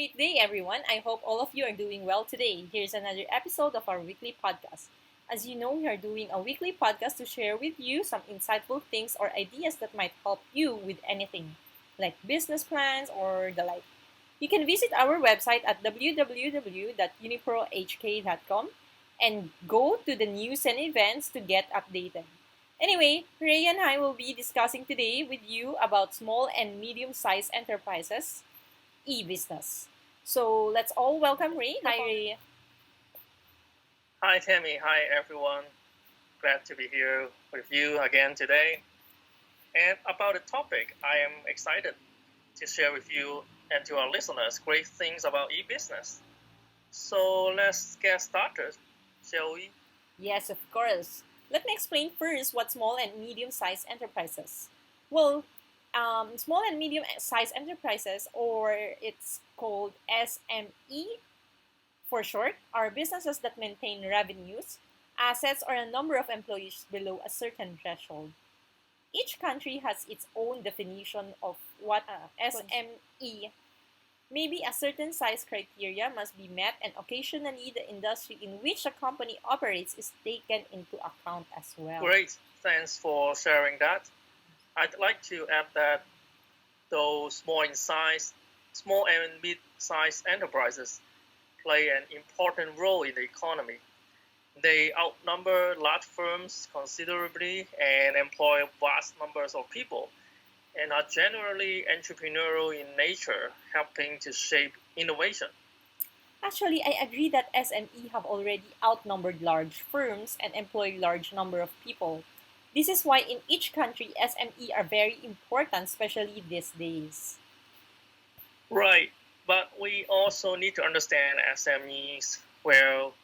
great day, everyone. I hope all of you are doing well today. Here's another episode of our weekly podcast. As you know, we are doing a weekly podcast to share with you some insightful things or ideas that might help you with anything, like business plans or the like. You can visit our website at www.uniprohk.com and go to the news and events to get updated. Anyway, Ray and I will be discussing today with you about small and medium sized enterprises e-business. So let's all welcome Ray. Hi, Ray. Hi, Tammy. Hi, everyone. Glad to be here with you again today. And about the topic, I am excited to share with you and to our listeners great things about e-business. So let's get started, shall we? Yes, of course. Let me explain first what small and medium-sized enterprises. Well, small and medium-sized enterprises, or it's called SME for short, are businesses that maintain revenues, assets, or a number of employees below a certain threshold. Each country has its own definition of what a SME. Maybe a certain size criteria must be met, and occasionally the industry in which a company operates is taken into account as well. Great. Thanks for sharing that. I'd like to add that though small and mid-sized enterprises play an important role in the economy. They outnumber large firms considerably and employ vast numbers of people and are generally entrepreneurial in nature, helping to shape innovation. Actually, I agree that SME have already outnumbered large firms and employ large number of people. This is why in each country SME are very important, especially these days. Right, but we also need to understand SMEs. Well,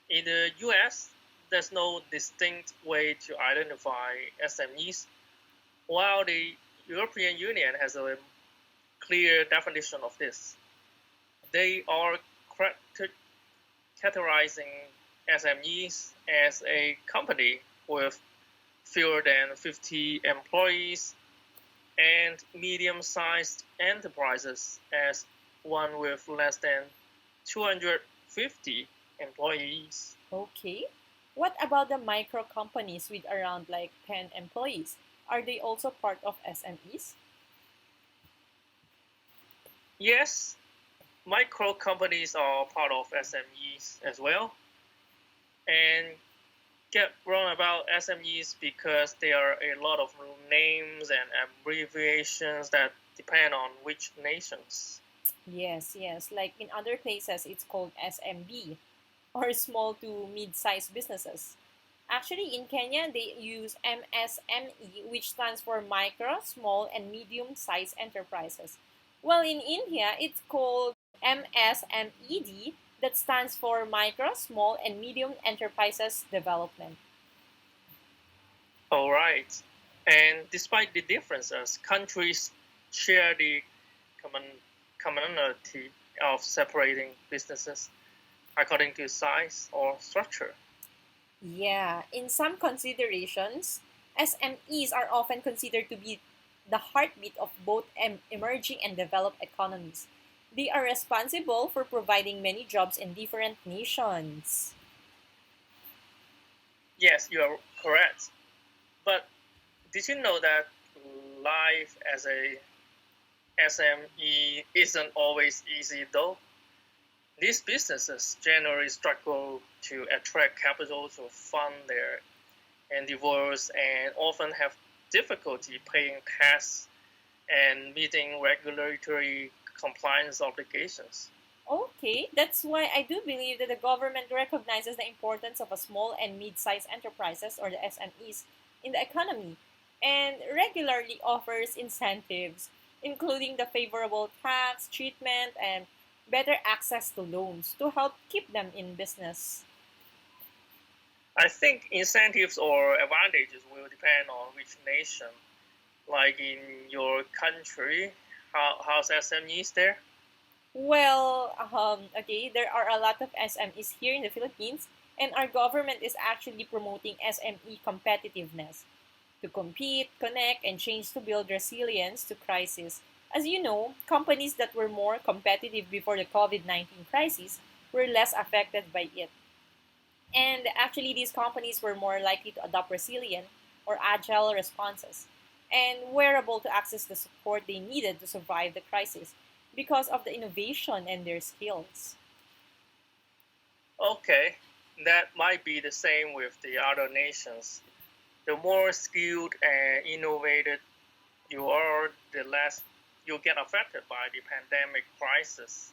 in the US, there's no distinct way to identify SMEs, while the European Union has a clear definition of this. They are categorizing SMEs as a company with fewer than 50 employees and medium-sized enterprises as one with less than 250 employees. Okay. What about the micro companies with around like 10 employees? Are they also part of SMEs? Yes, micro companies are part of SMEs as well, and get wrong about SMEs because there are a lot of names and abbreviations that depend on which nations. Yes, yes. Like in other places, it's called SMB or small to mid-sized businesses. Actually, in Kenya, they use MSME, which stands for micro, small, and medium-sized enterprises. Well, in India, it's called MSMED, that stands for micro, small, and medium enterprises development. All right. And despite the differences, countries share the common commonality of separating businesses according to size or structure. Yeah, in some considerations, SMEs are often considered to be the heartbeat of both emerging and developed economies. They are responsible for providing many jobs in different nations. Yes, you are correct. But did you know that life as a SME isn't always easy though? These businesses generally struggle to attract capital to fund their endeavors and often have difficulty paying tax and meeting regulatory compliance obligations. Okay, that's why I do believe that the government recognizes the importance of a small and mid-sized enterprises or the SMEs in the economy and regularly offers incentives, including the favorable tax treatment and better access to loans to help keep them in business. I think incentives or advantages will depend on which nation. Like in your country, how's SMEs there? Well, okay, there are a lot of SMEs here in the Philippines, and our government is actually promoting SME competitiveness to compete, connect, and change to build resilience to crisis. As you know, companies that were more competitive before the COVID 19 crisis were less affected by it. And actually, these companies were more likely to adopt resilient or agile responses and were able to access the support they needed to survive the crisis because of the innovation and their skills. Okay, that might be the same with the other nations. The more skilled and innovative you are, the less you get affected by the pandemic crisis.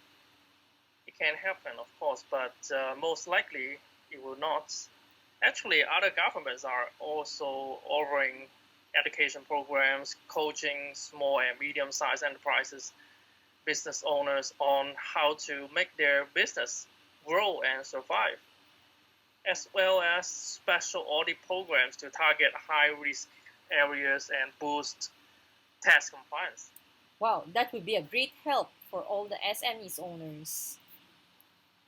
It can happen, of course, but most likely it will not. Actually, other governments are also offering education programs, coaching small and medium sized enterprises, business owners on how to make their business grow and survive, as well as special audit programs to target high risk areas and boost tax compliance. Wow, that would be a great help for all the SMEs owners.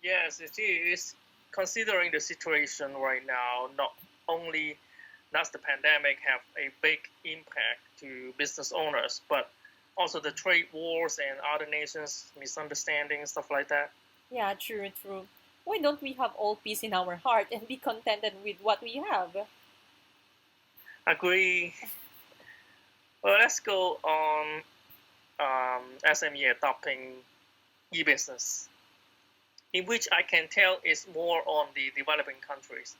Yes, it is. Considering the situation right now, not only does the pandemic have a big impact to business owners, but also the trade wars and other nations misunderstandings, stuff like that. Yeah, true, true. Why don't we have all peace in our heart and be contented with what we have? Agree. Well, let's go on SME adopting e-business, in which I can tell is more on the developing countries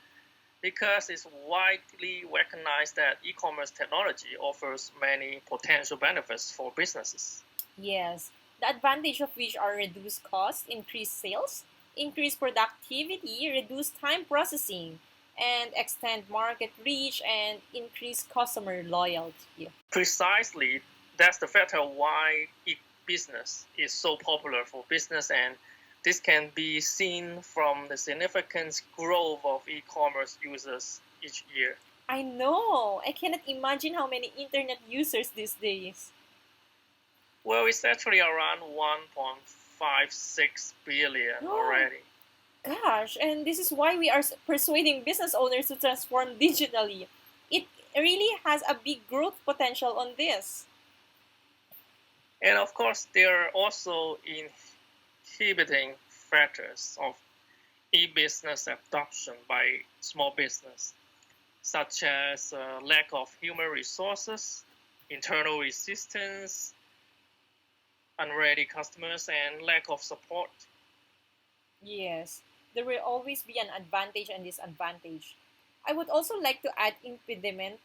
because it's widely recognized that e-commerce technology offers many potential benefits for businesses. Yes, the advantage of which are reduced cost, increased sales, increased productivity, reduced time processing, and extend market reach and increase customer loyalty. Precisely, that's the factor why e-business is so popular for business, and this can be seen from the significant growth of e-commerce users each year. I know. I cannot imagine how many internet users these days. Well, it's actually around 1.56 billion Oh, already. gosh, and this is why we are persuading business owners to transform digitally. It really has a big growth potential on this. And of course, there are also inhibiting factors of e-business adoption by small business, such as lack of human resources, internal resistance, unready customers, and lack of support. Yes, there will always be an advantage and disadvantage. I would also like to add impediment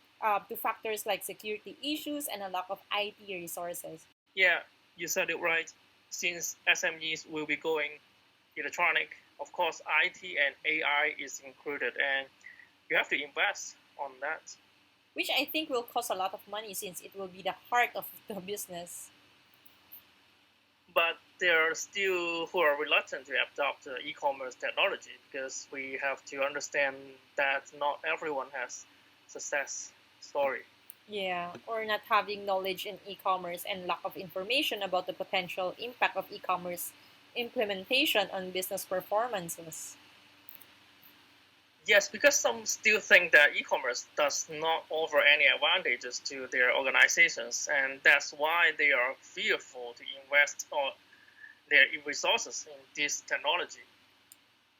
to factors like security issues and a lack of IT resources. Yeah, you said it right. Since SMEs will be going electronic, of course, IT and AI is included, and you have to invest on that. Which I think will cost a lot of money since it will be the heart of the business. But there are still who are reluctant to adopt e-commerce technology because we have to understand that not everyone has success story. Yeah, or not having knowledge in e commerce and lack of information about the potential impact of e commerce implementation on business performances. Yes, because some still think that e-commerce does not offer any advantages to their organizations, and that's why they are fearful to invest all their resources in this technology.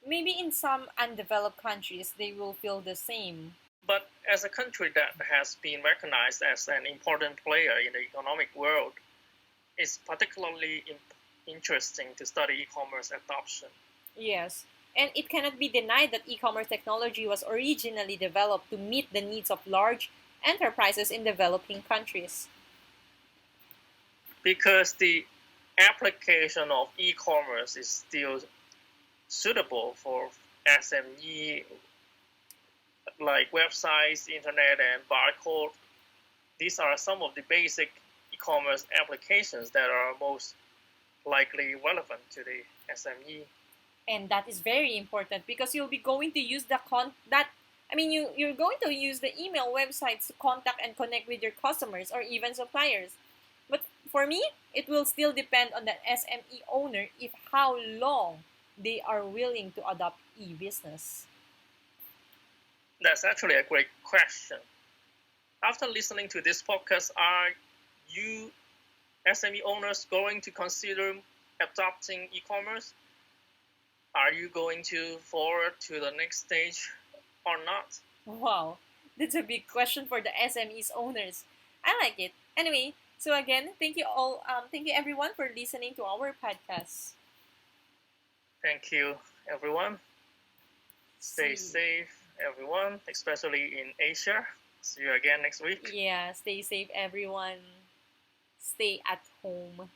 Maybe in some undeveloped countries they will feel the same. But as a country that has been recognized as an important player in the economic world, it's particularly interesting to study e-commerce adoption. Yes. And it cannot be denied that e commerce technology was originally developed to meet the needs of large enterprises in developing countries. Because the application of e-commerce is still suitable for SME like websites, internet, and barcode. These are some of the basic e-commerce applications that are most likely relevant to the SME. And that is very important because you'll be going to use the con that I mean you're going to use the email websites to contact and connect with your customers or even suppliers. But for me, it will still depend on the SME owner if how long they are willing to adopt e-business. That's actually a great question. After listening to this podcast, are you SME owners going to consider adopting e-commerce? Are you going to forward to the next stage or not? Wow, that's a big question for the SMEs owners. I like it. Anyway, so again, thank you all. Thank you everyone for listening to our podcast. Thank you, everyone. Stay See, safe, everyone, especially in Asia. See you again next week. yeah, stay safe, everyone. Stay at home.